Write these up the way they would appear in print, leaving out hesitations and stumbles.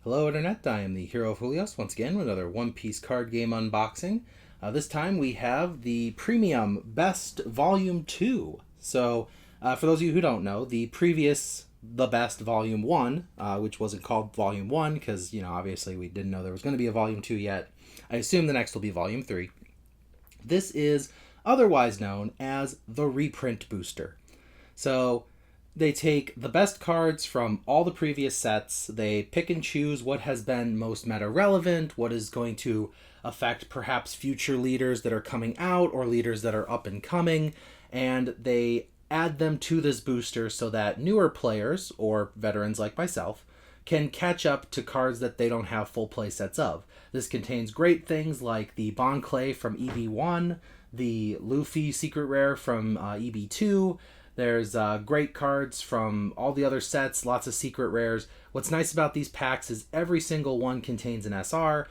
Hello Internet, I am the Hero of Julios once again with another One Piece card game unboxing. This time we have the Premium Best Volume 2. So, for those of you who don't know, the previous The Best Volume 1, which wasn't called Volume 1 because, obviously we didn't know there was going to be a Volume 2 yet. I assume the next will be Volume 3. This is otherwise known as the Reprint Booster. So, they take the best cards from all the previous sets. They pick and choose what has been most meta relevant, what is going to affect perhaps future leaders that are coming out or leaders that are up and coming, and they add them to this booster so that newer players or veterans like myself can catch up to cards that they don't have full play sets of. This contains great things like the Bon Clay from EB1, the Luffy Secret Rare from EB2. There's great cards from all the other sets, lots of secret rares. What's nice about these packs is every single one contains an SR,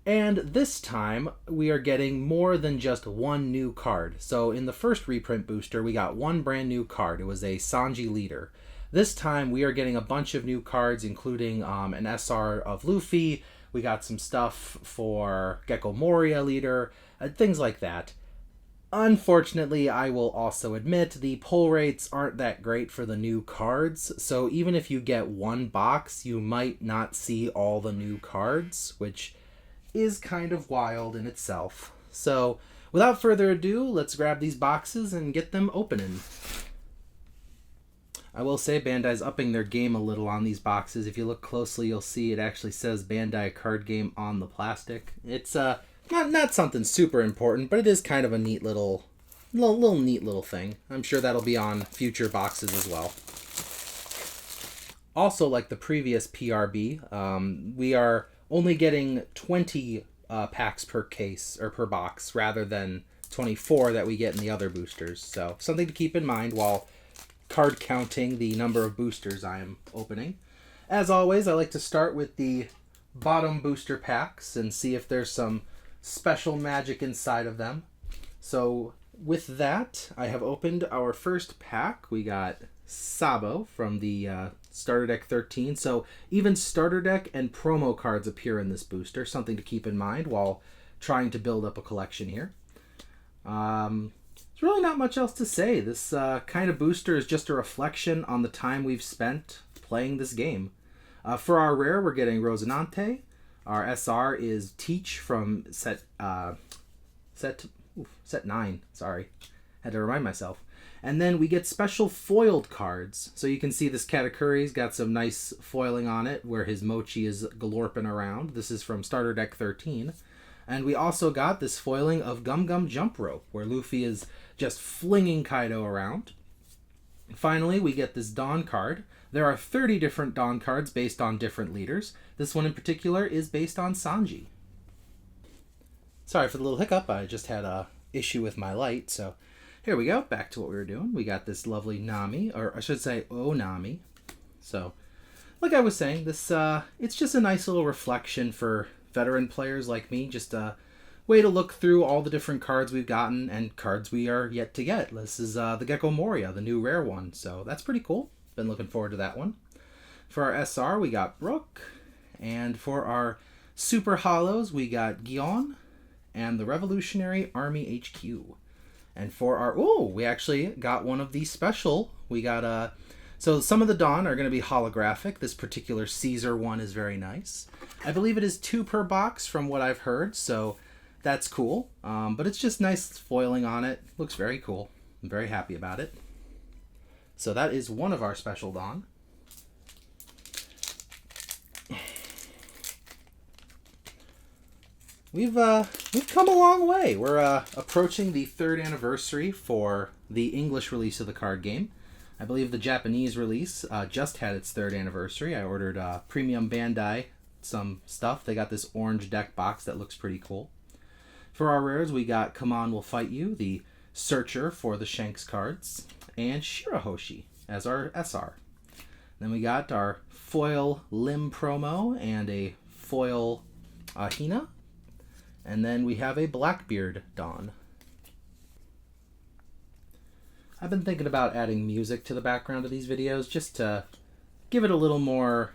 and this time we are getting more than just one new card. So in the first reprint booster, we got one brand new card. It was a Sanji leader. This time we are getting a bunch of new cards, including an SR of Luffy. We got some stuff for Gecko Moria leader, things like that. Unfortunately, I will also admit the pull rates aren't that great for the new cards, so even if you get one box, you might not see all the new cards, which is kind of wild in itself. So, without further ado, let's grab these boxes and get them opening. I will say Bandai's upping their game a little on these boxes. If you look closely, you'll see it actually says Bandai Card Game on the plastic. It's not something super important, but it is kind of a neat little neat little thing. I'm sure that'll be on future boxes as well. Also, like the previous PRB, we are only getting 20 packs per case or per box rather than 24 that we get in the other boosters. So something to keep in mind while card counting the number of boosters I am opening. As always, I like to start with the bottom booster packs and see if there's some special magic inside of them. So with that, I have opened our first pack. We got Sabo from the Starter Deck 13. So even Starter Deck and promo cards appear in this booster. Something to keep in mind while trying to build up a collection here. There's really not much else to say. This kind of booster is just a reflection on the time we've spent playing this game. For our rare, we're getting Rosinante. Our SR is Teach from set 9. Sorry, had to remind myself. And then we get special foiled cards. So you can see this Katakuri's got some nice foiling on it where his mochi is galorping around. This is from Starter Deck 13. And we also got this foiling of Gum Gum Jump Rope where Luffy is just flinging Kaido around. Finally, we get this Dawn card. There are 30 different Dawn cards based on different leaders. This one in particular is based on Sanji. Sorry for the little hiccup. I just had a issue with my light. So here we go. Back to what we were doing. We got this lovely Nami, or I should say Onami. So like I was saying, this it's just a nice little reflection for veteran players like me. Just a way to look through all the different cards we've gotten and cards we are yet to get. This is the Gecko Moria, the new rare one. So that's pretty cool. Been looking forward to that one. For our SR, we got Brook. And for our Super Hollows, we got Gion and the Revolutionary Army HQ. And for our... Oh, we actually got one of these special. We got... So some of the Dawn are going to be holographic. This particular Caesar one is very nice. I believe it is 2 per box from what I've heard. So that's cool. But it's just nice foiling on it. Looks very cool. I'm very happy about it. So that is one of our special Dawn. We've come a long way. We're approaching the 3rd anniversary for the English release of the card game. I believe the Japanese release just had its 3rd anniversary. I ordered Premium Bandai some stuff. They got this orange deck box that looks pretty cool. For our rares, we got Come On We'll Fight You, the Searcher for the Shanks cards, and Shirahoshi as our SR. Then we got our foil Lim promo and a foil Hina. And then we have a Blackbeard Dawn. I've been thinking about adding music to the background of these videos just to give it a little more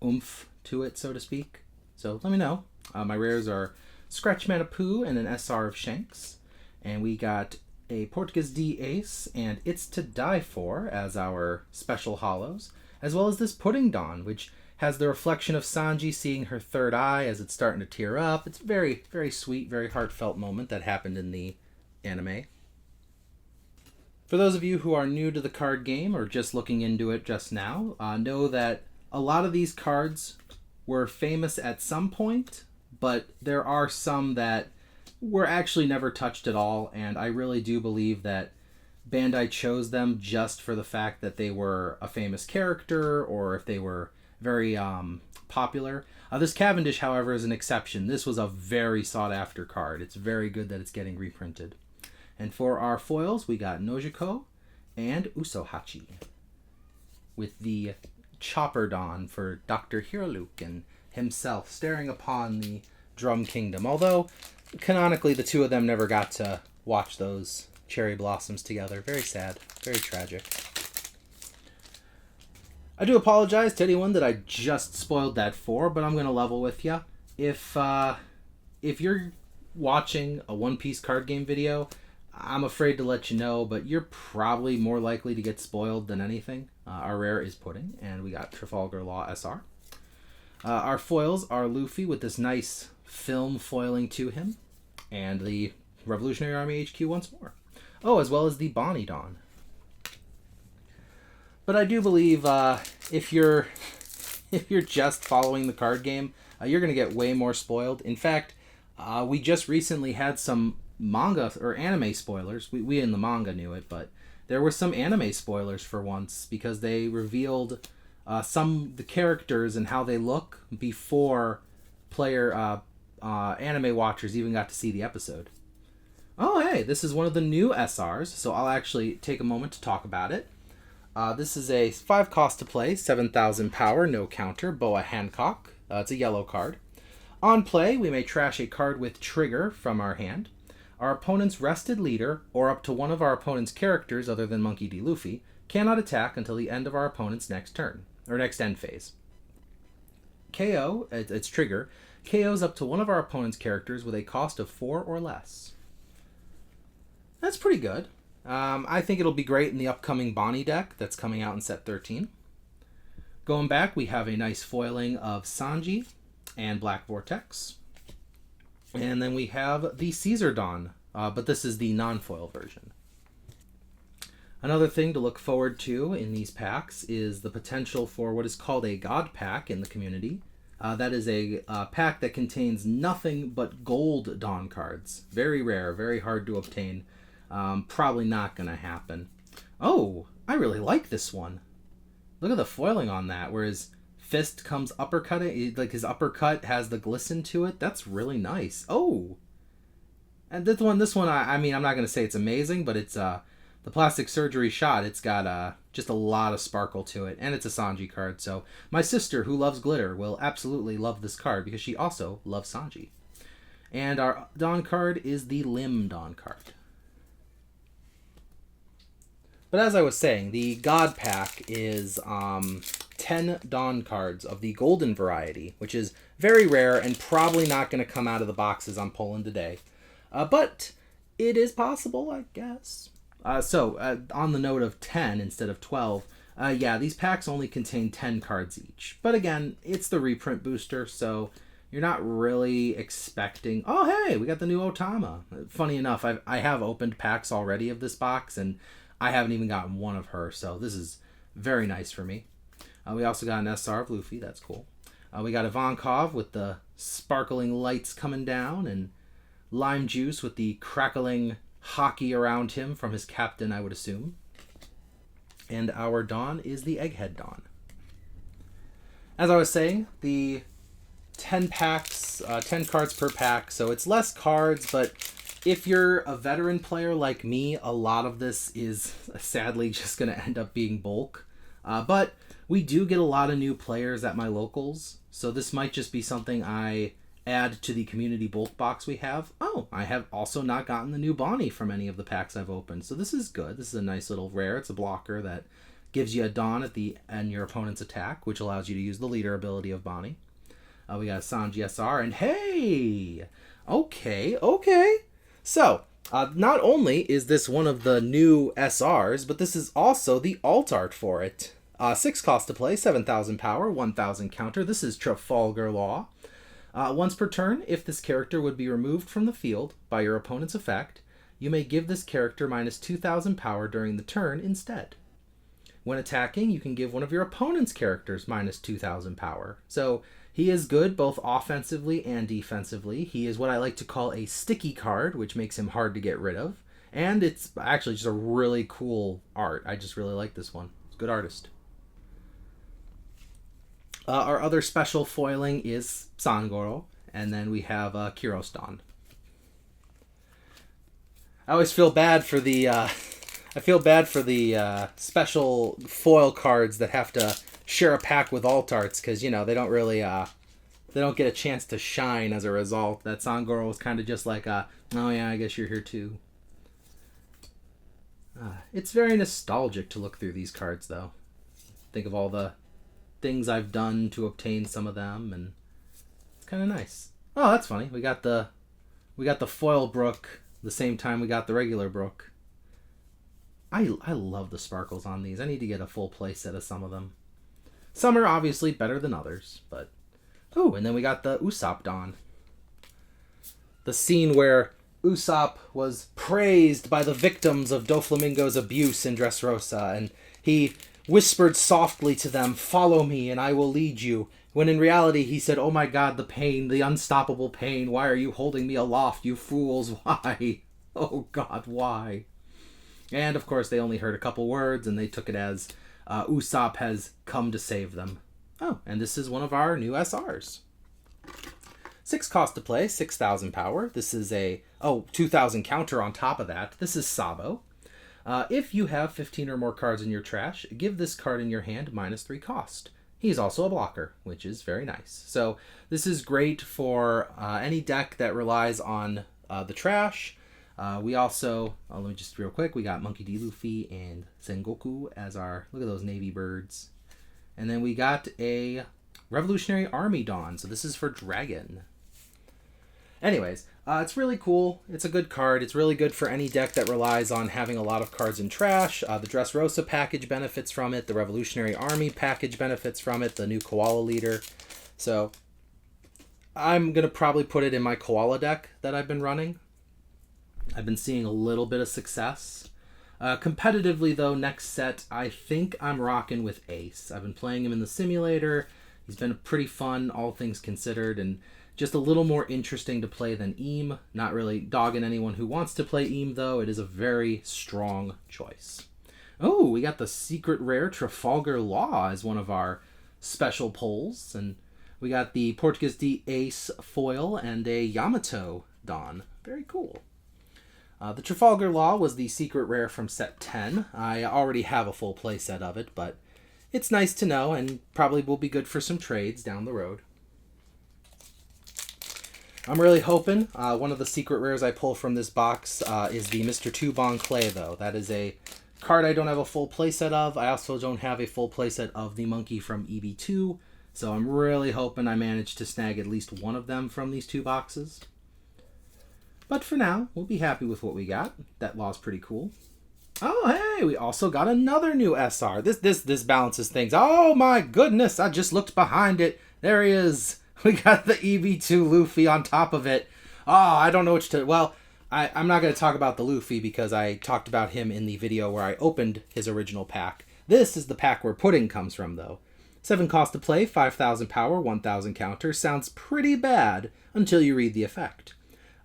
oomph to it, so to speak. So let me know. My rares are Scratch Manapoo and an SR of Shanks. And we got a Portuguese D Ace and It's to Die For as our special holos, as well as this Pudding Dawn, which has the reflection of Sanji seeing her third eye as it's starting to tear up. It's very, very sweet, very heartfelt moment that happened in the anime. For those of you who are new to the card game or just looking into it just now, know that a lot of these cards were famous at some point, but there are some that were actually never touched at all, and I really do believe that Bandai chose them just for the fact that they were a famous character or if they were very popular. This Cavendish, however, is an exception. This was a very sought-after card. It's very good that it's getting reprinted. And for our foils, we got Nojiko and Usohachi, with the Chopper Dawn for Dr. Hirolyukin himself staring upon the Drum Kingdom. Although, canonically, the two of them never got to watch those cherry blossoms together. Very sad. Very tragic. I do apologize to anyone that I just spoiled that for, but I'm going to level with you. If you're watching a One Piece card game video, I'm afraid to let you know, but you're probably more likely to get spoiled than anything. Our rare is Pudding, and we got Trafalgar Law SR. Our foils are Luffy with this nice film foiling to him, and the Revolutionary Army HQ once more. Oh, as well as the Bonnie Dawn. But I do believe if you're just following the card game, you're going to get way more spoiled. In fact, we just recently had some manga or anime spoilers. We in the manga knew it, but there were some anime spoilers for once because they revealed the characters and how they look before anime watchers even got to see the episode. Oh, hey, this is one of the new SRs, so I'll actually take a moment to talk about it. This is a 5 cost to play, 7,000 power, no counter, Boa Hancock. It's a yellow card. On play, we may trash a card with trigger from our hand. Our opponent's rested leader, or up to one of our opponent's characters other than Monkey D. Luffy, cannot attack until the end of our opponent's next turn, or next end phase. KO, it's trigger, KOs up to one of our opponent's characters with a cost of 4 or less. That's pretty good. I think it'll be great in the upcoming Bonnie deck that's coming out in set 13. Going back, we have a nice foiling of Sanji and Black Vortex. And then we have the Caesar Dawn, but this is the non-foil version. Another thing to look forward to in these packs is the potential for what is called a God Pack in the community. That is a pack that contains nothing but gold Dawn cards. Very rare, very hard to obtain. Probably not going to happen. Oh, I really like this one. Look at the foiling on that, where his fist comes uppercutting, like his uppercut has the glisten to it. That's really nice. Oh, and this one, I mean, I'm not going to say it's amazing, but it's the plastic surgery shot. It's got just a lot of sparkle to it, and it's a Sanji card. So my sister, who loves glitter, will absolutely love this card because she also loves Sanji. And our Dawn card is the Limb Dawn card. But as I was saying, the God Pack is 10 Dawn cards of the golden variety, which is very rare and probably not going to come out of the boxes I'm pulling today. But it is possible, I guess. So on the note of 10 instead of 12, yeah, these packs only contain 10 cards each. But again, it's the reprint booster, so you're not really expecting... Oh, hey, we got the new Otama. Funny enough, I have opened packs already of this box, and I haven't even gotten one of her, so this is very nice for me. We also got an SR of Luffy, that's cool. We got Ivankov with the sparkling lights coming down, and Lime Juice with the crackling hockey around him from his captain, I would assume. And our Dawn is the Egghead Dawn. As I was saying, the 10 packs, 10 cards per pack, so it's less cards, but if you're a veteran player like me, a lot of this is sadly just going to end up being bulk. But we do get a lot of new players at my locals, so this might just be something I add to the community bulk box we have. Oh, I have also not gotten the new Bonnie from any of the packs I've opened, so this is good. This is a nice little rare. It's a blocker that gives you a Dawn at the end of your opponent's attack, which allows you to use the leader ability of Bonnie. We got a Sanji SR, and hey! Okay. So, not only is this one of the new SRs, but this is also the alt art for it. 6 cost to play, 7,000 power, 1,000 counter. This is Trafalgar Law. Once per turn, if this character would be removed from the field by your opponent's effect, you may give this character minus 2,000 power during the turn instead. When attacking, you can give one of your opponent's characters minus 2,000 power. So he is good both offensively and defensively. He is what I like to call a sticky card, which makes him hard to get rid of. And it's actually just a really cool art. I just really like this one. It's a good artist. Our other special foiling is Sangoro, and then we have Kirostan. I always feel bad for the special foil cards that have to share a pack with alt arts because they don't really they don't get a chance to shine as a result. That Sangoro was kind of just like oh yeah, I guess you're here too. It's very nostalgic to look through these cards though. Think of all the things I've done to obtain some of them, and it's kind of nice. Oh, that's funny. We got the foil Brook the same time we got the regular Brook. I love the sparkles on these. I need to get a full play set of some of them. Some are obviously better than others, but oh, and then we got the Usopp Dawn. The scene where Usopp was praised by the victims of Doflamingo's abuse in Dressrosa, and he whispered softly to them, "Follow me and I will lead you," when in reality he said, "Oh my god, the pain, the unstoppable pain, why are you holding me aloft, you fools, why? Oh god, why?" And of course they only heard a couple words and they took it as Usopp has come to save them. Oh, and this is one of our new SRs. 6 cost to play, 6,000 power. This is a 2,000 counter on top of that. This is Sabo. If you have 15 or more cards in your trash, give this card in your hand minus 3 cost. He's also a blocker, which is very nice. So this is great for any deck that relies on the trash. We also, let me just real quick, we got Monkey D. Luffy and Sengoku as our, look at those navy birds. And then we got a Revolutionary Army Dawn, so this is for Dragon. Anyways, it's really cool. It's a good card. It's really good for any deck that relies on having a lot of cards in trash. The Dressrosa package benefits from it. The Revolutionary Army package benefits from it. The new Koala Leader. So I'm going to probably put it in my Koala deck that I've been running. I've been seeing a little bit of success. Competitively, though, next set, I think I'm rocking with Ace. I've been playing him in the simulator. He's been pretty fun, all things considered, and just a little more interesting to play than Eam. Not really dogging anyone who wants to play Eam, though. It is a very strong choice. Oh, we got the secret rare Trafalgar Law as one of our special pulls. And we got the Portuguese D Ace foil and a Yamato Dawn. Very cool. The Trafalgar Law was the secret rare from set 10. I already have a full play set of it, but it's nice to know and probably will be good for some trades down the road. I'm really hoping one of the secret rares I pull from this box is the Mr. 2 Bon Clay, though. That is a card I don't have a full playset of. I also don't have a full playset of the monkey from EB2, so I'm really hoping I manage to snag at least one of them from these two boxes. But for now, we'll be happy with what we got. That law's pretty cool. Oh, hey, we also got another new SR. This balances things. Oh my goodness, I just looked behind it. There he is. We got the EB2 Luffy on top of it. Oh, I don't know which to... Well, I'm not going to talk about the Luffy because I talked about him in the video where I opened his original pack. This is the pack where Pudding comes from, though. 7 cost to play, 5,000 power, 1,000 counter. Sounds pretty bad until you read the effect.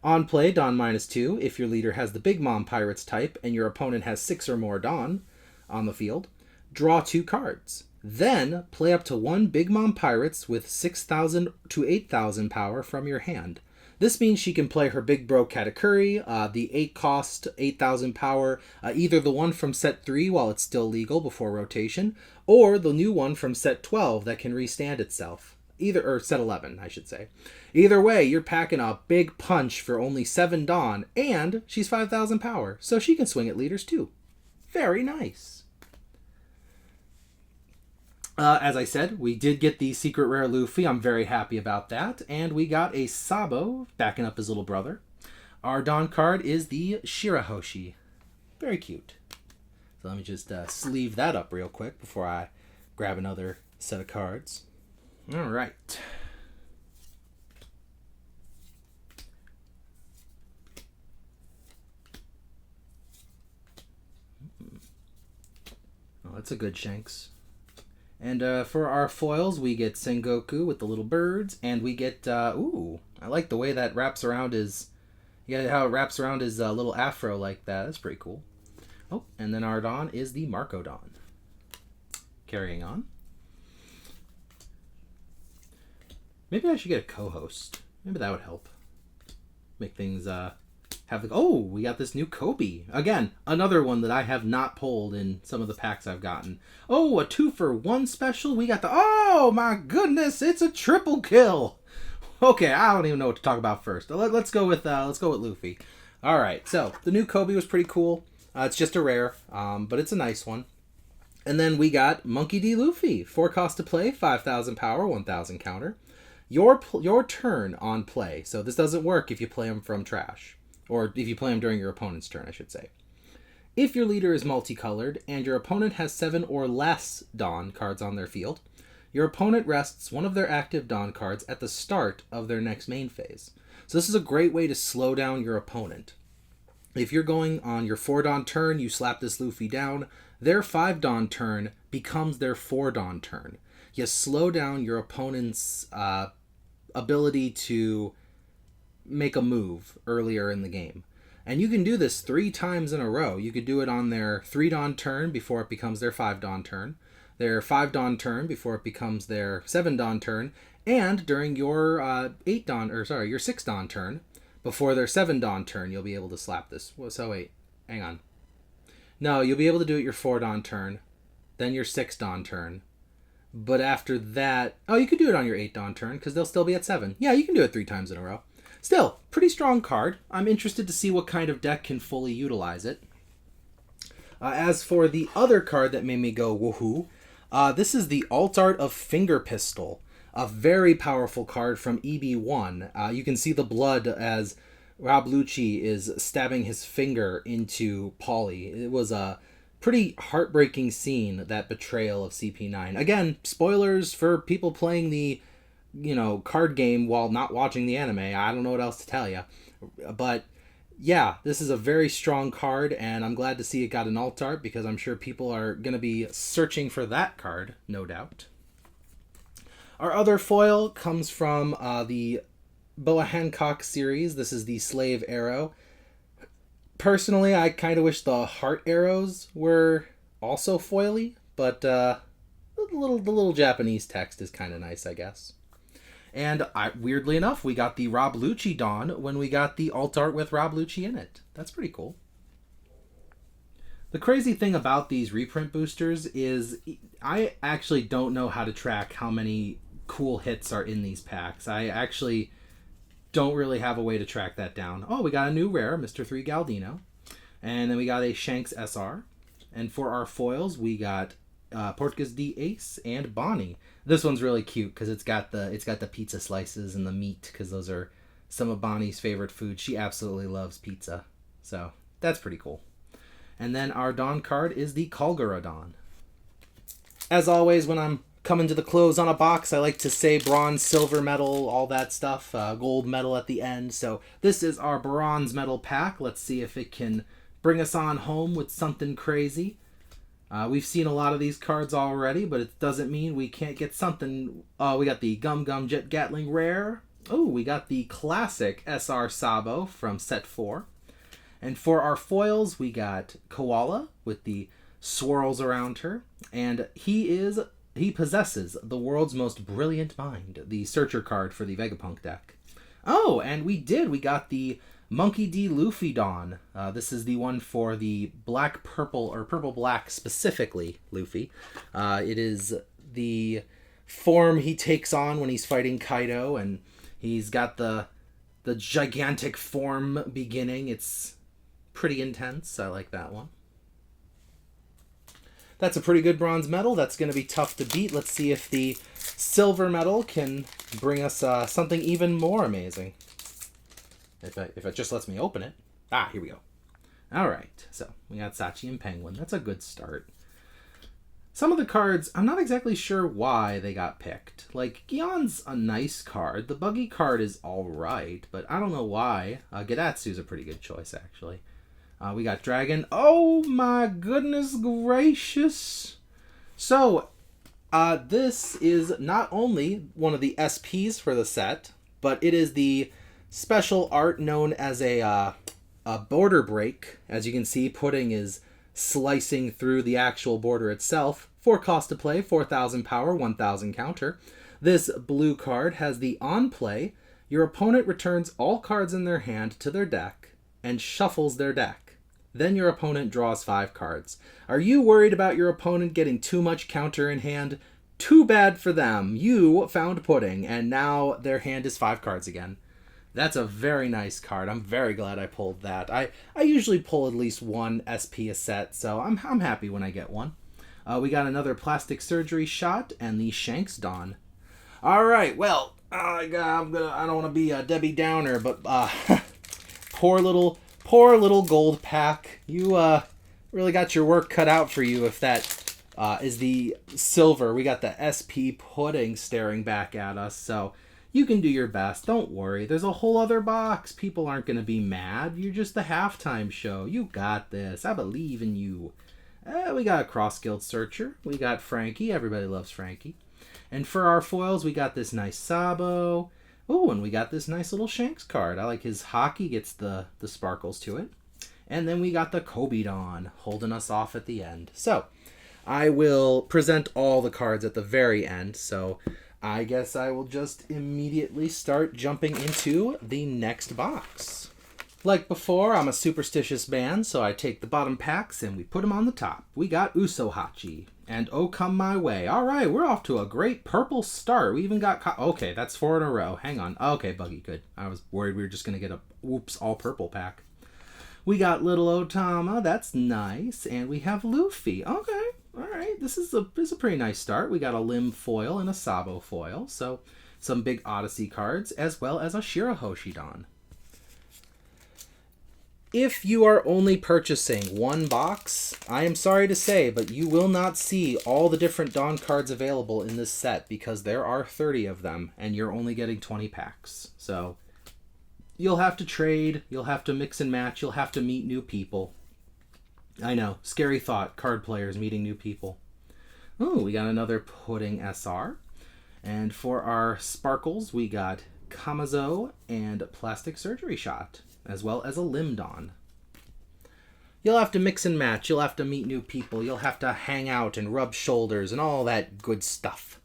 On play, Dawn -2, if your leader has the Big Mom Pirates type and your opponent has 6 or more Dawn on the field, draw 2 cards. Then, play up to 1 Big Mom Pirates with 6,000 to 8,000 power from your hand. This means she can play her Big Bro Katakuri, the 8 cost, 8,000 power, either the one from set 3 while it's still legal before rotation, or the new one from set 12 that can restand itself. Or set 11, I should say. Either way, you're packing a big punch for only 7 Dawn, and she's 5,000 power, so she can swing at leaders too. Very nice. As I said, we did get the secret rare Luffy. I'm very happy about that. And we got a Sabo backing up his little brother. Our Dawn card is the Shirahoshi. Very cute. So let me just sleeve that up real quick before I grab another set of cards. All right. Oh, that's a good Shanks. And for our foils, we get Sengoku with the little birds, and we get, ooh, I like the way that wraps around his, yeah, how it wraps around his little afro like that. That's pretty cool. Oh, and then our Dawn is the Marco Dawn. Carrying on. Maybe I should get a co-host. Maybe that would help. Make things, have the, oh, we got this new Kobe. Again, another one that I have not pulled in some of the packs I've gotten. Oh, a 2-for-1 special. We got the, oh my goodness, it's a triple kill. Okay, I don't even know what to talk about first. Let's go with Luffy. All right, so the new Kobe was pretty cool. It's just a rare, but it's a nice one. And then we got Monkey D. Luffy. 4 cost to play, 5,000 power, 1,000 counter. Your turn on play. So this doesn't work if you play him from trash. Or if you play him during your opponent's turn, I should say. If your leader is multicolored and your opponent has 7 or less Dawn cards on their field, your opponent rests one of their active Dawn cards at the start of their next main phase. So this is a great way to slow down your opponent. If you're going on your 4 Dawn turn, you slap this Luffy down, their 5 Dawn turn becomes their 4 Dawn turn. You slow down your opponent's ability to make a move earlier in the game. And you can do this 3 times in a row. You could do it on their 3 Dawn turn before it becomes their 5 Dawn turn, their 5 Dawn turn before it becomes their 7 Dawn turn, and during your 6 Dawn turn before their 7 Dawn turn, you'll be able to slap this. So wait, hang on. No, you'll be able to do it your 4 Dawn turn, then your 6 Dawn turn. But after that, oh, you could do it on your 8 Dawn turn because they'll still be at 7. Yeah, you can do it 3 times in a row. Still, pretty strong card. I'm interested to see what kind of deck can fully utilize it. As for the other card that made me go woohoo, this is the Alt Art of Finger Pistol. A very powerful card from EB1. You can see the blood as Rob Lucci is stabbing his finger into Polly. It was a pretty heartbreaking scene, that betrayal of CP9. Again, spoilers for people playing the card game while not watching the anime. I don't know what else to tell you. But yeah, this is a very strong card, and I'm glad to see it got an alt art because I'm sure people are going to be searching for that card, no doubt. Our other foil comes from the Boa Hancock series. This is the Slave Arrow. Personally, I kind of wish the heart arrows were also foily, but the little Japanese text is kind of nice, I guess. And weirdly enough, we got the Rob Lucci Dawn when we got the alt art with Rob Lucci in it. That's pretty cool. The crazy thing about these reprint boosters is I actually don't know how to track how many cool hits are in these packs. I actually don't really have a way to track that down. Oh, we got a new rare, Mr. 3 Galdino. And then we got a Shanks SR. And for our foils, we got Portgas D Ace and Bonnie. This one's really cute because it's got the pizza slices and the meat because those are some of Bonnie's favorite foods. She absolutely loves pizza. So that's pretty cool. And then our Dawn card is the Kalgara Dawn. As always, when I'm coming to the close on a box, I like to say bronze, silver medal, all that stuff, gold medal at the end. So this is our bronze medal pack. Let's see if it can bring us on home with something crazy. We've seen a lot of these cards already, but it doesn't mean we can't get something. Oh, we got the Gum Gum Jet Gatling Rare. Oh, we got the classic SR Sabo from set 4. And for our foils, we got Koala with the swirls around her. And he possesses the world's most brilliant mind, the Searcher card for the Vegapunk deck. Oh, and we got the Monkey D. Luffy Dawn. This is the one for the black-purple, or purple-black specifically, Luffy. It is the form he takes on when he's fighting Kaido, and he's got the gigantic form beginning. It's pretty intense. I like that one. That's a pretty good bronze medal. That's going to be tough to beat. Let's see if the silver medal can bring us something even more amazing. If it just lets me open it. Ah, here we go. All right, so we got Sachi and Penguin. That's a good start. Some of the cards, I'm not exactly sure why they got picked. Like, Gion's a nice card. The Buggy card is all right, but I don't know why. Gadatsu's a pretty good choice, actually. We got Dragon. Oh, my goodness gracious. So, this is not only one of the SPs for the set, but it is the special art known as a border break. As you can see, Pudding is slicing through the actual border itself. 4 cost to play, 4,000 power, 1,000 counter. This blue card has the on play. Your opponent returns all cards in their hand to their deck and shuffles their deck. Then your opponent draws 5 cards. Are you worried about your opponent getting too much counter in hand? Too bad for them. You found Pudding, and now their hand is 5 cards again. That's a very nice card. I'm very glad I pulled that. I usually pull at least one SP a set, so I'm happy when I get one. We got another Plastic Surgery Shot and the Shanks Dawn. All right, well, I don't want to be a Debbie Downer, but poor little gold pack. You really got your work cut out for you if that is the silver. We got the SP Pudding staring back at us, so you can do your best. Don't worry. There's a whole other box. People aren't going to be mad. You're just the halftime show. You got this. I believe in you. We got a Cross Guild Searcher. We got Frankie. Everybody loves Frankie. And for our foils, we got this nice Sabo. Oh, and we got this nice little Shanks card. I like his hockey. Gets the sparkles to it. And then we got the Kobidon holding us off at the end. So, I will present all the cards at the very end. So, I guess I will just immediately start jumping into the next box. Like before, I'm a superstitious man, so I take the bottom packs and we put them on the top. We got Usohachi and Oh Come My Way. All right, we're off to a great purple start. We even got... Okay, that's 4 in a row. Hang on. Okay, Buggy, good. I was worried we were just going to get a all purple pack. We got Little Otama. That's nice. And we have Luffy. Okay. All right, this is a pretty nice start. We got a Lim foil and a Sabo foil, so some big Odyssey cards, as well as a Shirahoshi-don. If you are only purchasing one box, I am sorry to say, but you will not see all the different Dawn cards available in this set because there are 30 of them, and you're only getting 20 packs. So you'll have to trade, you'll have to mix and match, you'll have to meet new people. I know, scary thought, card players meeting new people. Ooh, we got another Pudding SR. And for our sparkles, we got Kamazo and Plastic Surgery Shot, as well as a Limdon. You'll have to mix and match, you'll have to meet new people, you'll have to hang out and rub shoulders and all that good stuff.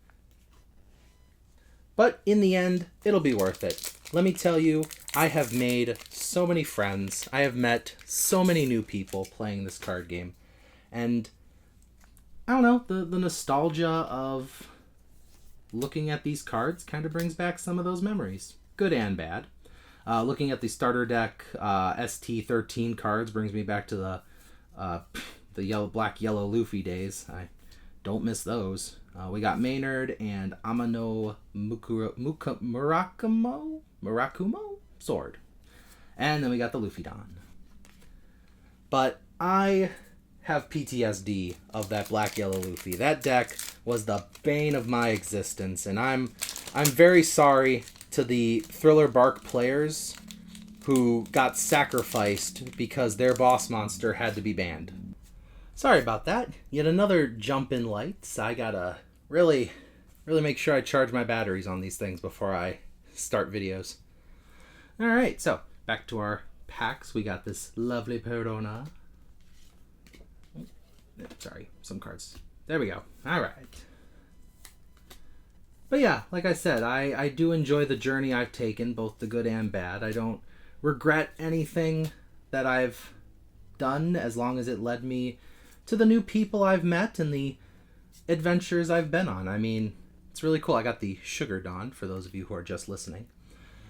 But in the end, it'll be worth it. Let me tell you, I have made so many friends. I have met so many new people playing this card game. And I don't know, the nostalgia of looking at these cards kind of brings back some of those memories. Good and bad. Looking at the starter deck ST13 cards brings me back to the black yellow Luffy days. I don't miss those. We got Maynard and Amano Murakumo sword. And then we got the Luffy Don. But I have PTSD of that black yellow Luffy. That deck was the bane of my existence, and I'm very sorry to the Thriller Bark players who got sacrificed because their boss monster had to be banned. Sorry about that. Yet another jump in lights. I gotta really make sure I charge my batteries on these things before I start videos. Alright, so back to our packs. We got this lovely Perona. Sorry, some cards. There we go. Alright. But yeah, like I said, I do enjoy the journey I've taken, both the good and bad. I don't regret anything that I've done as long as it led me to the new people I've met and the adventures I've been on. I mean, it's really cool. I got the Sugar Dawn, for those of you who are just listening.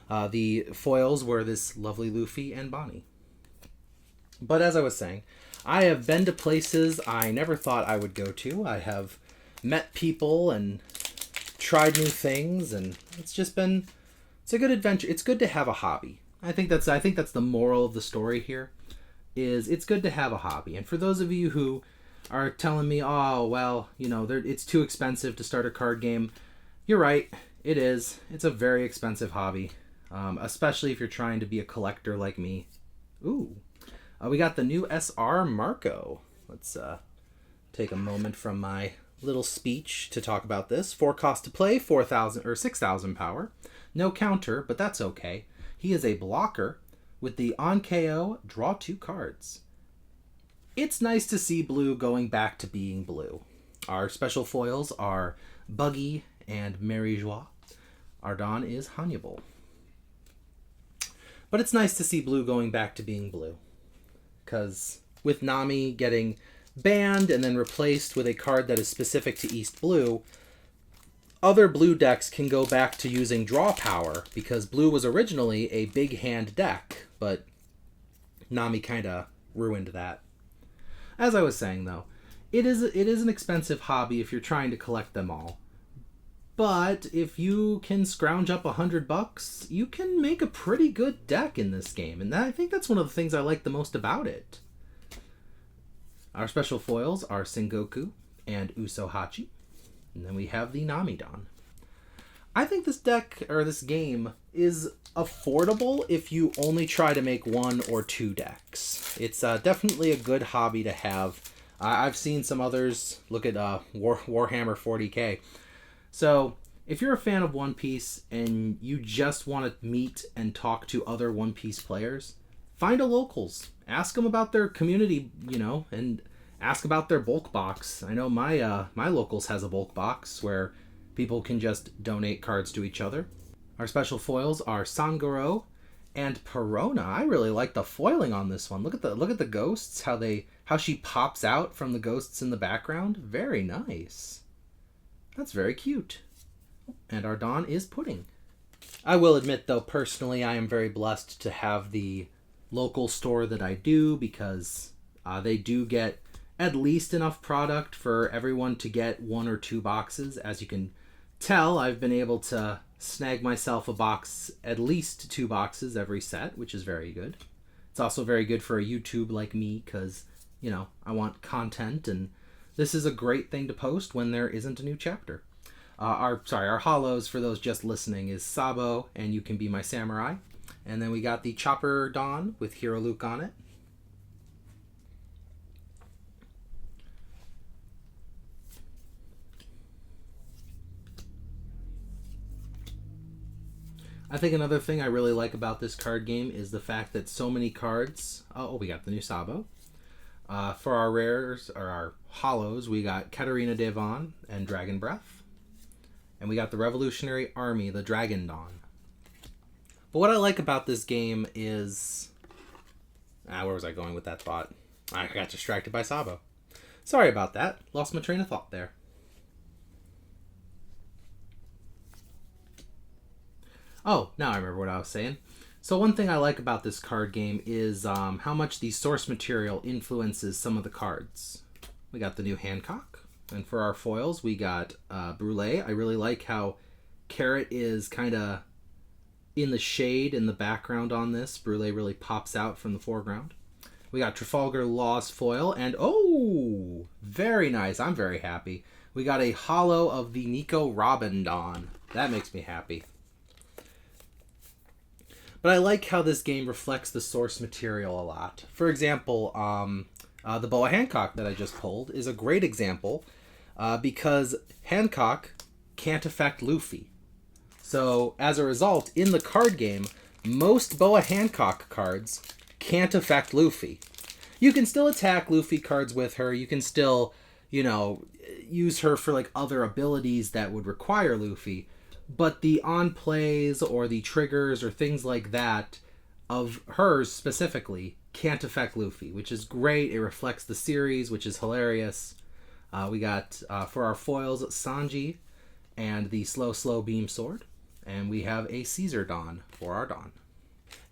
The foils were this lovely Luffy and Bonnie. But as I was saying, I have been to places I never thought I would go to. I have met people and tried new things, and it's a good adventure. It's good to have a hobby. I think that's the moral of the story here. Is it's good to have a hobby. And for those of you who are telling me, oh well, it's too expensive to start a card game, you're right. It is. It's a very expensive hobby, especially if you're trying to be a collector like me. Ooh, we got the new SR Marco. Let's take a moment from my little speech to talk about this. 4 cost to play, 4,000 or 6,000 power. No counter, but that's okay. He is a blocker with the on KO, draw 2 cards. It's nice to see blue going back to being blue. Our special foils are Buggy and Mary Joie. Our Don is Hannibal. But it's nice to see blue going back to being blue. Because with Nami getting banned and then replaced with a card that is specific to East Blue, other blue decks can go back to using draw power, because blue was originally a big hand deck, but Nami kind of ruined that. As I was saying, though, it is an expensive hobby if you're trying to collect them all. But if you can scrounge up $100, you can make a pretty good deck in this game, and I think that's one of the things I like the most about it. Our special foils are Sengoku and Usohachi, and then we have the Namidon. I think this deck, or this game, is affordable if you only try to make 1 or 2 decks. It's definitely a good hobby to have. I've seen some others. Look at Warhammer 40k. So if you're a fan of One Piece and you just want to meet and talk to other One Piece players, find a locals. Ask them about their community, and ask about their bulk box. I know my locals has a bulk box where people can just donate cards to each other. Our special foils are Sangoro and Perona. I really like the foiling on this one. Look at the ghosts, how she pops out from the ghosts in the background. Very nice. That's very cute. And our Don is Pudding. I will admit, though, personally, I am very blessed to have the local store that I do, because they do get at least enough product for everyone to get 1 or 2 boxes. As you can tell, I've been able to snag myself a box, at least 2 boxes every set, which is very good. It's also very good for a YouTube like me, because, I want content, and this is a great thing to post when there isn't a new chapter. Our hollows, for those just listening, is Sabo and You Can Be My Samurai. And then we got the Chopper Dawn with Hero Luke on it. I think another thing I really like about this card game is the fact that so many cards... Oh, we got the new Sabo. For our rares, or our hollows, we got Katarina Devon and Dragon Breath. And we got the Revolutionary Army, the Dragon Dawn. But what I like about this game is... where was I going with that thought? I got distracted by Sabo. Sorry about that. Lost my train of thought there. Oh, now I remember what I was saying. So one thing I like about this card game is how much the source material influences some of the cards. We got the new Hancock. And for our foils, we got Brûlé. I really like how Carrot is kind of in the shade in the background on this. Brûlé really pops out from the foreground. We got Trafalgar Law's foil. And oh, very nice. I'm very happy. We got a hollow of the Nico Robin Dawn. That makes me happy. But I like how this game reflects the source material a lot. For example, the Boa Hancock that I just pulled is a great example because Hancock can't affect Luffy. So as a result, in the card game, most Boa Hancock cards can't affect Luffy. You can still attack Luffy cards with her. You can still, use her for like other abilities that would require Luffy. But the on-plays or the triggers or things like that of hers specifically can't affect Luffy, which is great. It reflects the series, which is hilarious. We got, for our foils, Sanji and the Slow Beam Sword. And we have a Caesar Dawn for our Dawn.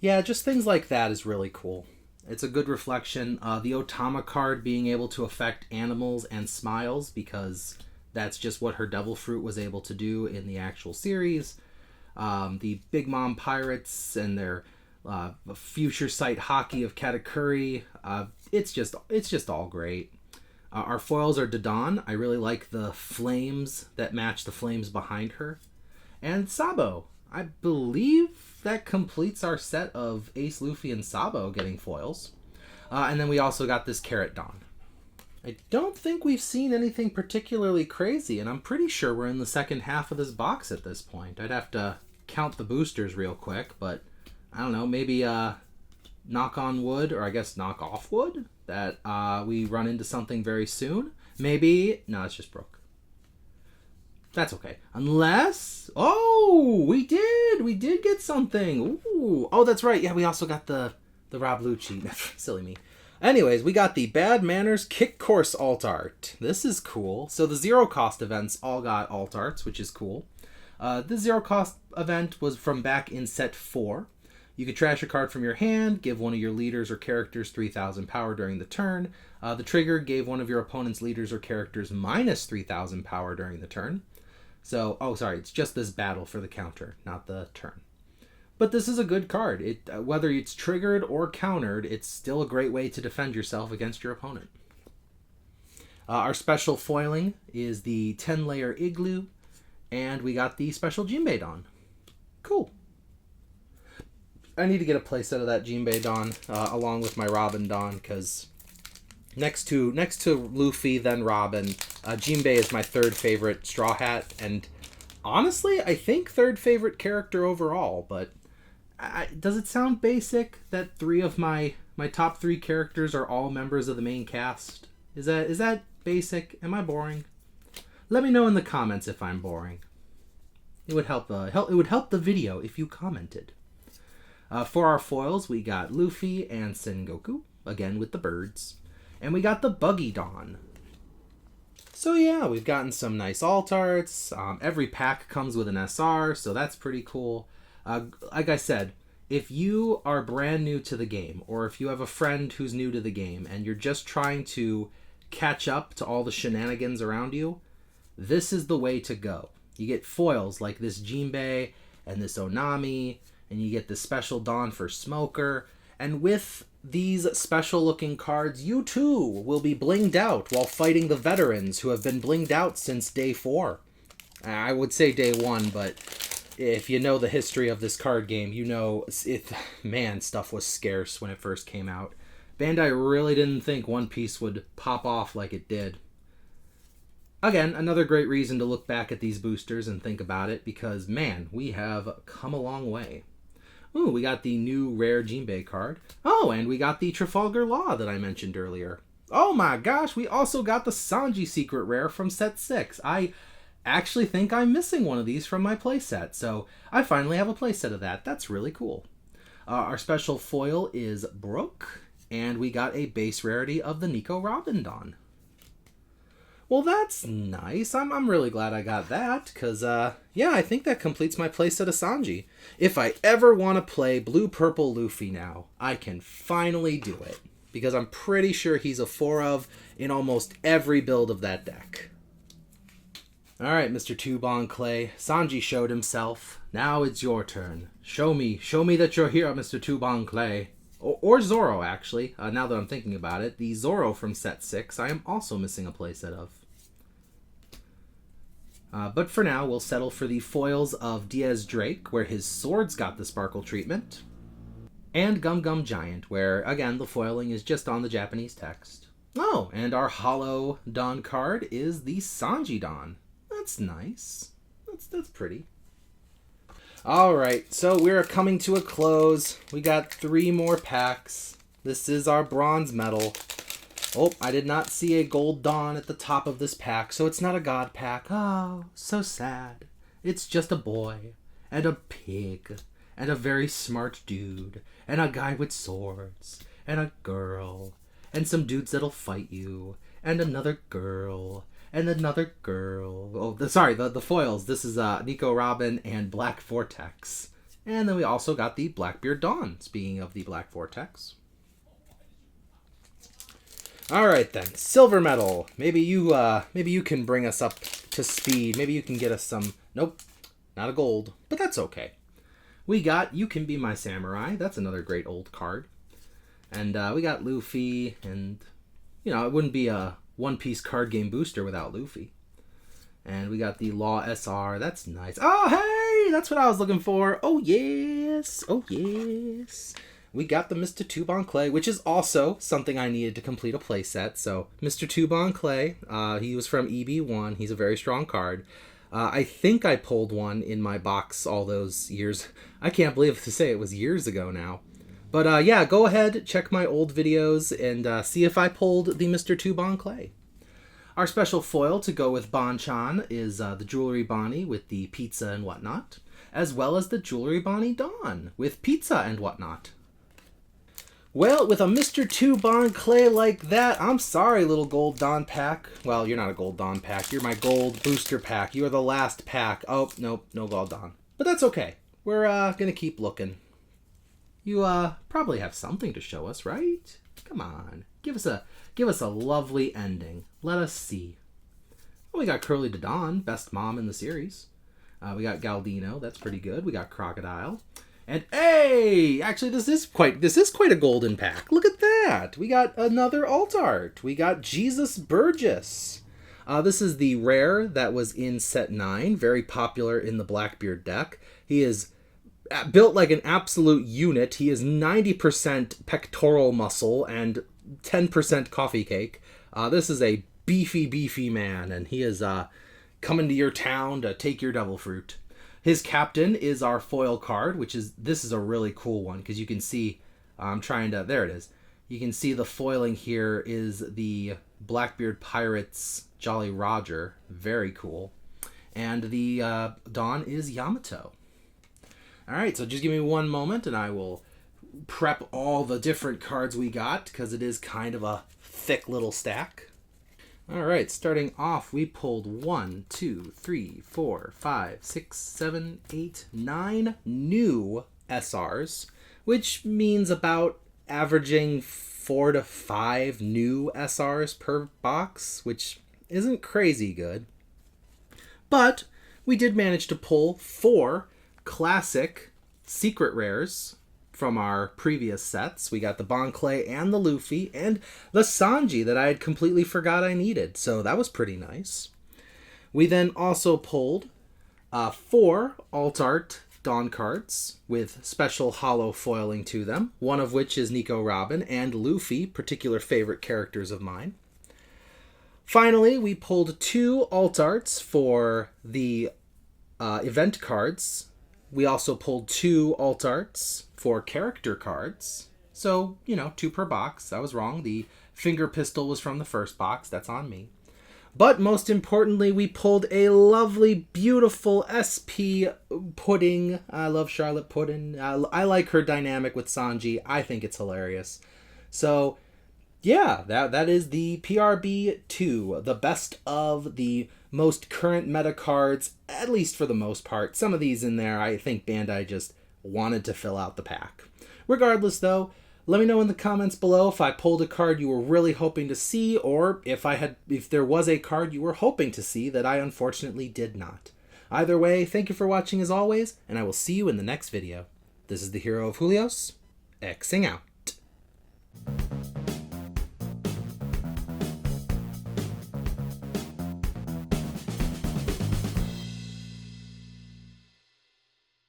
Yeah, just things like that is really cool. It's a good reflection. The Otama card being able to affect animals and smiles, because that's just what her Devil Fruit was able to do in the actual series. The Big Mom Pirates and their Future Sight Hockey of Katakuri. It's just all great. Our foils are Dodon. I really like the flames that match the flames behind her. And Sabo. I believe that completes our set of Ace, Luffy, and Sabo getting foils. And then we also got this Carrot Dawn. I don't think we've seen anything particularly crazy, and I'm pretty sure we're in the second half of this box at this point. I'd have to count the boosters real quick, but I don't know, maybe knock on wood, or I guess knock off wood, that we run into something very soon. Maybe, no, it's just Brooke. That's okay. Unless, oh, we did get something. Ooh, oh, that's right. Yeah, we also got the Rob Lucci. Silly me. Anyways, we got the Bad Manners Kick Course alt art. This is cool. So the zero cost events all got alt arts, which is cool. The zero cost event was from back in set 4. You could trash a card from your hand, give one of your leaders or characters 3,000 power during the turn. The trigger gave one of your opponent's leaders or characters minus 3,000 power during the turn. So, oh, sorry, it's just this battle for the counter, not the turn. But this is a good card. Whether it's triggered or countered, it's still a great way to defend yourself against your opponent. Our special foiling is the 10-layer Igloo, and we got the special Jinbei Dawn. Cool. I need to get a playset of that Jinbei Dawn along with my Robin Dawn, because next to Luffy, then Robin, Jinbei is my third favorite Straw Hat, and honestly, I think third favorite character overall, but does it sound basic that 3 of my top 3 characters are all members of the main cast? Is that basic? Am I boring? Let me know in the comments if I'm boring. It would help the video if you commented. For our foils, we got Luffy and Sengoku, again with the birds. And we got the Buggy Dawn. So yeah, we've gotten some nice alt arts. Every pack comes with an SR, so that's pretty cool. Like I said, if you are brand new to the game, or if you have a friend who's new to the game, and you're just trying to catch up to all the shenanigans around you, this is the way to go. You get foils like this Jinbei and this Onami, and you get the special Dawn for Smoker, and with these special looking cards, you too will be blinged out while fighting the veterans who have been blinged out since day 4. I would say day 1, but if you know the history of this card game, you know stuff was scarce when it first came out. Bandai really didn't think One Piece would pop off like it did. Again, another great reason to look back at these boosters and think about it, because man, we have come a long way. Ooh, we got the new rare Jinbei card. Oh, and we got the Trafalgar Law that I mentioned earlier. Oh my gosh, we also got the Sanji secret rare from set 6. I actually think I'm missing one of these from my playset, so I finally have a playset of that. That's really cool. Our special foil is Brooke, and we got a base rarity of the Nico Robin Dawn. Well, that's nice. I'm really glad I got that, because, yeah, I think that completes my playset of Sanji. If I ever want to play Blue-Purple Luffy now, I can finally do it, because I'm pretty sure he's a 4 of in almost every build of that deck. Alright, Mr. Tubon Clay, Sanji showed himself. Now it's your turn. Show me that you're here, Mr. Tubon Clay. Or Zoro, actually, now that I'm thinking about it. The Zoro from set 6, I am also missing a playset of. But for now, we'll settle for the foils of Diaz Drake, where his swords got the sparkle treatment. And Gum Gum Giant, where, again, the foiling is just on the Japanese text. Oh, and our holo Dawn card is the Sanji Dawn. That's nice. That's pretty. Alright, so we're coming to a close. We got 3 more packs. This is our bronze medal. Oh, I did not see a gold Dawn at the top of this pack, so it's not a god pack. Oh, so sad. It's just a boy, and a pig, and a very smart dude, and a guy with swords, and a girl, and some dudes that'll fight you, and another girl, and another girl. Oh, the foils. This is Nico Robin and Black Vortex. And then we also got the Blackbeard Dawn, speaking of the Black Vortex. All right then, silver medal. Maybe you can bring us up to speed. Maybe you can get us some. Nope, not a gold, but that's okay. We got You Can Be My Samurai. That's another great old card. And we got Luffy, and it wouldn't be a One Piece card game booster without Luffy. And we got the Law SR. That's nice. Oh, hey! That's what I was looking for. Oh, yes. Oh, yes. We got the Mr. Tube on Clay, which is also something I needed to complete a playset. So, Mr. Tube on Clay, he was from EB1. He's a very strong card. I think I pulled one in my box all those years. I can't believe to say it was years ago now. But yeah, go ahead, check my old videos, and see if I pulled the Mr. Tube on Clay. Our special foil to go with Bon-chan is the Jewelry Bonnie with the pizza and whatnot, as well as the Jewelry Bonnie Dawn with pizza and whatnot. Well, with a Mr. Tube on Clay like that, I'm sorry, little gold Dawn pack. Well, you're not a gold Dawn pack. You're my gold booster pack. You are the last pack. Oh, nope, no gold Dawn. But that's okay. We're going to keep looking. You probably have something to show us, right? Come on. Give us a lovely ending. Let us see. Well, we got Curly de Dawn, best mom in the series. We got Galdino. That's pretty good. We got Crocodile. And hey, actually this is quite a golden pack. Look at that. We got another alt art. We got Jesus Burgess. This is the rare that was in set 9, very popular in the Blackbeard deck. He is built like an absolute unit. He is 90% pectoral muscle and 10% coffee cake. This is a beefy man, and he is coming to your town to take your devil fruit. His captain is our foil card, this is a really cool one because you can see, there it is. You can see the foiling here is the Blackbeard Pirates Jolly Roger, very cool. And the Dawn is Yamato. All right, so just give me one moment and I will prep all the different cards we got because it is kind of a thick little stack. All right, starting off, we pulled 1, 2, 3, 4, 5, 6, 7, 8, 9 new SRs, which means about averaging 4 to 5 new SRs per box, which isn't crazy good. But we did manage to pull 4 classic secret rares from our previous sets. We got the Bon Clay and the Luffy and the Sanji that I had completely forgot I needed. So that was pretty nice. We then also pulled 4 alt art Dawn cards with special hollow foiling to them, one of which is Nico Robin and Luffy, particular favorite characters of mine. Finally, we pulled 2 alt arts for the event cards. We also pulled 2 alt arts for character cards. So, 2 per box. I was wrong. The finger pistol was from the first box. That's on me. But most importantly, we pulled a lovely, beautiful SP Pudding. I love Charlotte Pudding. I like her dynamic with Sanji. I think it's hilarious. So, yeah, that is the PRB02, the best of the most current meta cards, at least for the most part. Some of these in there, I think Bandai just wanted to fill out the pack. Regardless, though, let me know in the comments below if I pulled a card you were really hoping to see, or if there was a card you were hoping to see that I unfortunately did not. Either way, thank you for watching as always, and I will see you in the next video. This is the Hero of Julios, Xing out.